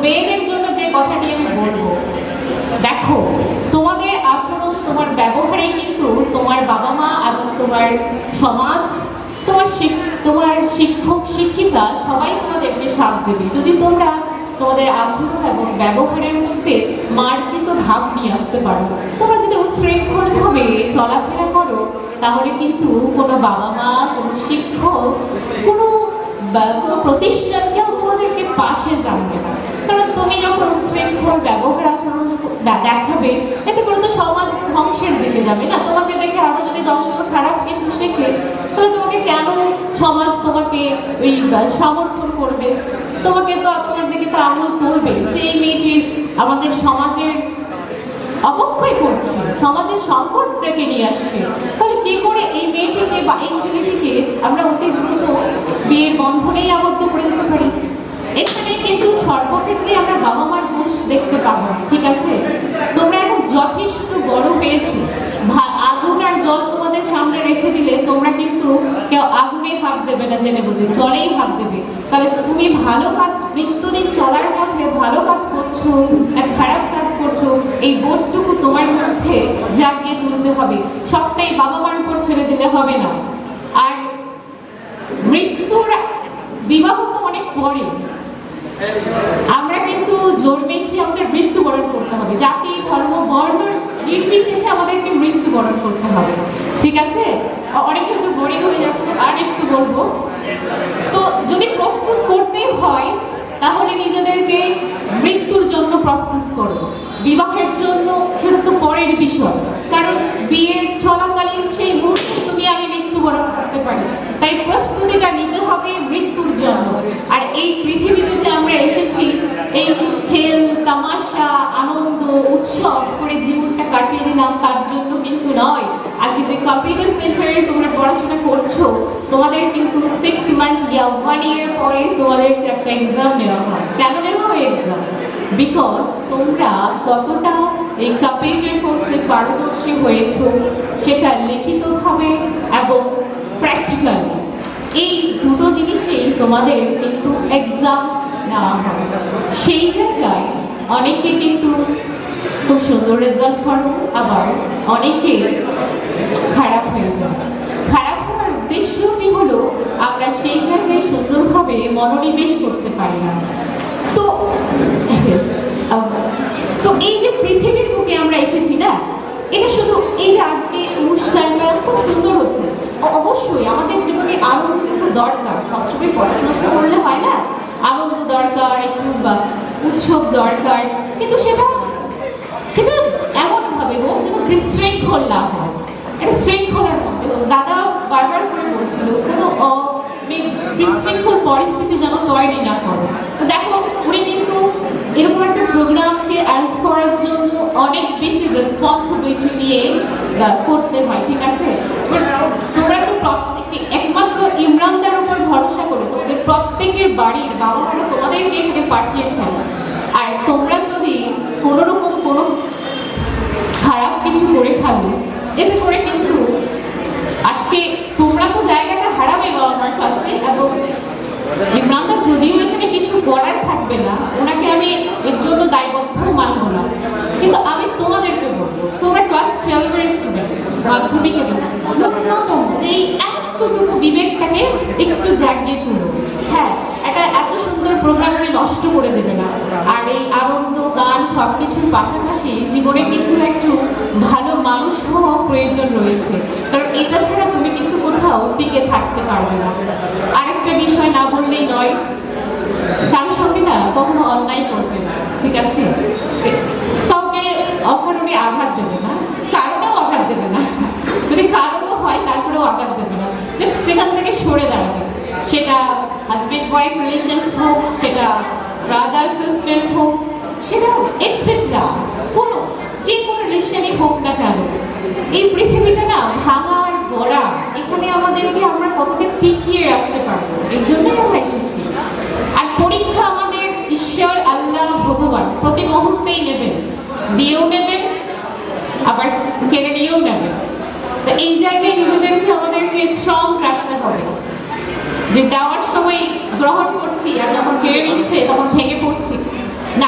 মেয়েদের জন্য যে কথাটি আমি বলবো, দেখো তোমাদের আচরণ, তোমার ব্যবহারে কিন্তু তোমার বাবা মা এবং তোমার সমাজ, তোমার শিক্ষক শিক্ষিকা সবাই তোমাদেরকে সাথ দেবে যদি তোমরা তোমাদের আচরণ এবং ব্যবহারের মধ্যে মার্জিত ভাব নিয়ে আসতে পারো। তোমরা যদি উশৃঙ্খলভাবে চলাফেরা করো তাহলে কিন্তু কোনো বাবা মা, কোনো শিক্ষক, কোনো প্রতিষ্ঠানকেও তোমাদেরকে পাশে জানবে না। কারণ তুমি যখন উশৃঙ্খল ব্যবহার আচরণ দেখাবে, এতে করে তো সমাজ ধ্বংসের দিকে যাবে না। তোমাকে দেখে আরো যদি 10 জন খারাপ কিছু শেখে, তাহলে তোমাকে কেন সমাজ তোমাকে ওই সমর্থন করবে? তোমাকে তো তোমার দিকে তো আঙুল তুলবে যে এই মেয়েটি আমাদের সমাজের অবক্ষয় করছে, সমাজের সংকট ডেকে নিয়ে আসছে। তাহলে কি করে এই মেয়েটিকে বা এই ছেলেটিকে আমরা অতি দ্রুত বিয়ের বন্ধনেই আবদ্ধ করে দিতে পারি? এখানে কিন্তু সর্বক্ষেত্রে আমরা বাবা মার দোষ দেখতে পাবো, ঠিক আছে? তোমরা এখন যথেষ্ট বড় হয়েছো, আগুন আর জল তোমাদের সামনে রেখে দিলে তোমরা কিন্তু কেউ আগুনে হাত দেবে না, জেনে বুঝে জলেই হাত দেবে। তাহলে তুমি ভালো কাজ, নিত্যদিন চলার পথে ভালো কাজ করছো না খারাপ কাজ করছো, এই বোধটুকু তোমার মধ্যে জাগিয়ে তুলতে হবে। সবটাই বাবা মার উপর ছেড়ে দিলে হবে না। আর মৃত্যুর, বিবাহ তো অনেক পরে, আমরা কিন্তু জন্মেছি, আমাদের মৃত্যুবরণ করতে হবে। জাতি, ধর্ম, বর্ণ নির্বিশেষে আমাদেরকে মৃত্যুবরণ করতে হবে, ঠিক আছে? অনেকে হয়তো বোরিং হয়ে যাচ্ছে, আর একটু বলবো। তো যদি প্রস্তুত করতে হয় তাহলে নিজেদেরকে মৃত্যুর জন্য প্রস্তুত করো। বিবাহের জন্য সেটা তো পরের বিষয়, কারণ বিয়ের চলাকালীন সেই মুহূর্তে তুমি আমি মৃত্যুবরণ করতে পারি। তাই প্রস্তুতিটা নিতে হবে মৃত্যুর জন্য। আর এই পৃথিবীতে যে আমরা এসেছি এই খেল তামাশা আনন্দ উৎসব করে জীবনটা কাটিয়ে দিলাম তার জন্য কিন্তু নয়। আজকে যে কম্পিউটার সেন্টারে তোমরা পড়াশোনা করছো, তোমাদের কিন্তু 6 মান্থ ইয়া 1 ইয়ার পরে তোমাদের একটা এক্সাম নেওয়া হয়। কেন নেওয়া হয় এক্সাম? বিকজ তোমরা কতটা এই কম্পিউটার কোর্সে পারদর্শী হয়েছো সেটা লিখিতভাবে এবং প্র্যাকটিক্যালি, এই দুটো জিনিসেই তোমাদের কিন্তু এক্সাম নেওয়া হয়। সেই জায়গায় অনেকে কিন্তু খুব সুন্দর রেজাল্ট করো, আবার অনেকে খারাপ হয়ে যায়। খারাপ হওয়ার উদ্দেশ্যটি হলো আমরা সেই জায়গায় সুন্দরভাবে মনোনিবেশ করতে পারি না। তো এই যে পৃথিবীর বুকে আমরা এসেছি না, এটা শুধু এই যে আজকে অনুষ্ঠানটা খুব সুন্দর হচ্ছে, অবশ্যই আমাদের জীবনে আনন্দ দরকার, সবসময় পড়াশোনা করলে হয় না, আনন্দ দরকার, একটু উৎসব দরকার, কিন্তু সেটা এমনভাবে হোক যেন বিশৃঙ্খল না হয়, একটা শৃঙ্খলার মধ্যে হোক। দাদা বারবার করে বলছিল কোনো বিশৃঙ্খল পরিস্থিতি যেন তৈরি না করে। তো দেখো উনি কিন্তু এরকম একটা প্রোগ্রামকে অ্যারেঞ্জ করার জন্য অনেক বেশি রেসপন্সিবিলিটি নিয়ে করতে হয়, ঠিক আছে? তোমরা তো প্রত্যেকে একমাত্র ইমরানদার উপর ভরসা করে তোমাদের প্রত্যেকের বাড়ির বাবা মারা তোমাদেরকে এখানে পাঠিয়েছেন। আর তোমরা যদি কোনোরকম কোনো খারাপ কিছু করে ফেলো, এতে করে কিন্তু আজকে তোমরা তো জায়গাটা হারাবে বাবা মার কাছে। এবং ইমরানদার যদিও এখানে কিছু করার থাকবে না, ওনাকে আমি এর জন্য দায়বদ্ধ মানব না, কিন্তু আমি তোমাদেরকে বলবো তোমরা ক্লাস 12-এর স্টুডেন্টস, মাধ্যমিকে ন্যূনতম এই এতটুকু বিবেকটাকে একটু জাগিয়ে তুলো। হ্যাঁ, একটা এত সুন্দর প্রোগ্রামকে নষ্ট করে দেবে না। আর এই আনন্দ গান সব কিছুর পাশাপাশি জীবনে কিন্তু একটু ভালো মানুষ হওয়া প্রয়োজন রয়েছে, কারণ এটা ছাড়া তুমি কিন্তু কোথাও টিকে থাকতে পারবে না। আরেকটা বিষয় না বললেই নয়, কারোর সঙ্গে না কখনো অন্যায় করবে না, ঠিক আছে? কাউকে অকারণে আঘাত দেবে না, কারণেও আঘাত দেবে না, যদি কারণও হয় তারপরেও আঘাত দেবে না, যে সেখান থেকে সরে দাঁড়াবে। সেটা হাজবেন্ড ওয়াইফ রিলেশনস হোক, সেটা ব্রাদার সিস্টার হোক, সেটা এটসেট্রা যে কোনো রিলেশনই হোক না কেন, এই পৃথিবীটা না ভাঙা আর গড়া, এখানে আমাদেরকে আমরা কতটা টিকিয়ে রাখতে পারবো, এই জন্যই আমরা এসেছি। আর পরীক্ষা আমাদের ঈশ্বর আল্লাহ ভগবান প্রতি মুহূর্তেই নেবেন, দিয়েও নেবেন আবার কেড়ে নিয়েও নেবেন। তো এই জায়গায় নিজেদেরকে আমাদেরকে স্ট্রং রাখতে হবে, যে দেওয়ার সময় গ্রহণ করছি আর যখন কেড়ে নিচ্ছে তখন ভেঙে পড়ছি না।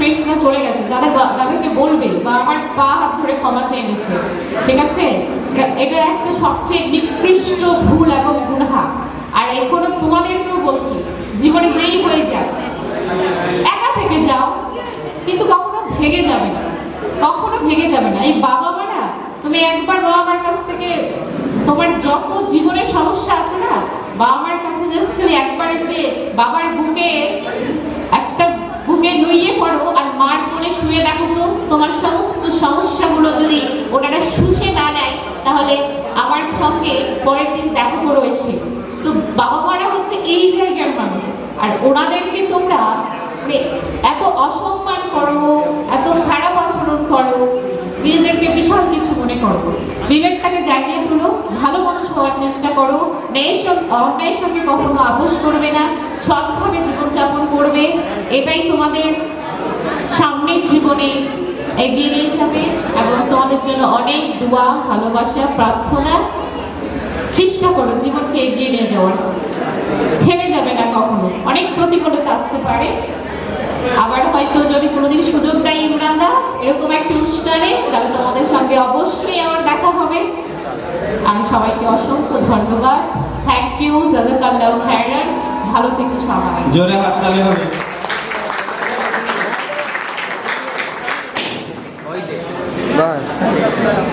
ফ্রেন্ডসরা চলে গেছে, তাদেরকে বলবে বা আমার পা হাত ধরে ক্ষমা চেয়ে নিতে, ঠিক আছে? এটা একটা সবচেয়ে নিকৃষ্ট ভুল এবং গুনাহ। আর এখনো তোমাদেরকেও বলছি, জীবনে যেই হয়ে যাক, একা থেকে যাও, কিন্তু কখনো ভেঙে যাবে না, কখনো ভেঙে যাবে না। এই বাবা মারা, তুমি একবার বাবা মার কাছ থেকে তোমার যত জীবনের সমস্যা আছে না, বাবা মার কাছে জাস্ট খালি একবার এসে বাবার বুকে একটা বুকে নুইয়ে পড়ো আর মার কোলে শুয়ে দেখো তো, তোমার সমস্ত সমস্যাগুলো যদি ওনারা শুষে না নেয়, তাহলে আমার সঙ্গে পরের দিন দেখা করো এসে। তো বাবা মারা হচ্ছে এই জায়গার মানুষ, আর ওনাদেরকে তোমরা মানে এত অসম্মান করো, এত খারাপ আচরণ করো, নিজেদেরকে বিশাল কিছু মনে করো। বিবেকটাকে জাগিয়ে তুলো, ভালো মানুষ হওয়ার চেষ্টা করো, অন্যায়ের সঙ্গে কখনো আপোষ করবে না, সৎভাবে জীবনযাপন করবে। এটাই তোমাদের সামনের জীবনে এগিয়ে নিয়ে যাবে, এবং তোমাদের জন্য অনেক দোয়া, ভালোবাসা, প্রার্থনা। চেষ্টা করো জীবনকে এগিয়ে নিয়ে যাওয়ার, থেমে যাবে না কখনো। অনেক প্রতিকূলতা আসতে পারে, আবার হয়তো যদি কোনোদিন সুযোগ দেয় ইমরানদা এরকম একটা অনুষ্ঠানে, তাহলে তোমাদের সঙ্গে অবশ্যই আমার দেখা হবে। আমি সবাইকে অসংখ্য ধন্যবাদ, থ্যাংক ইউ, জাযাকাল্লাহু খায়রান, ভালো থেকো সবাই। জোরে হাততালি হবে। বাহ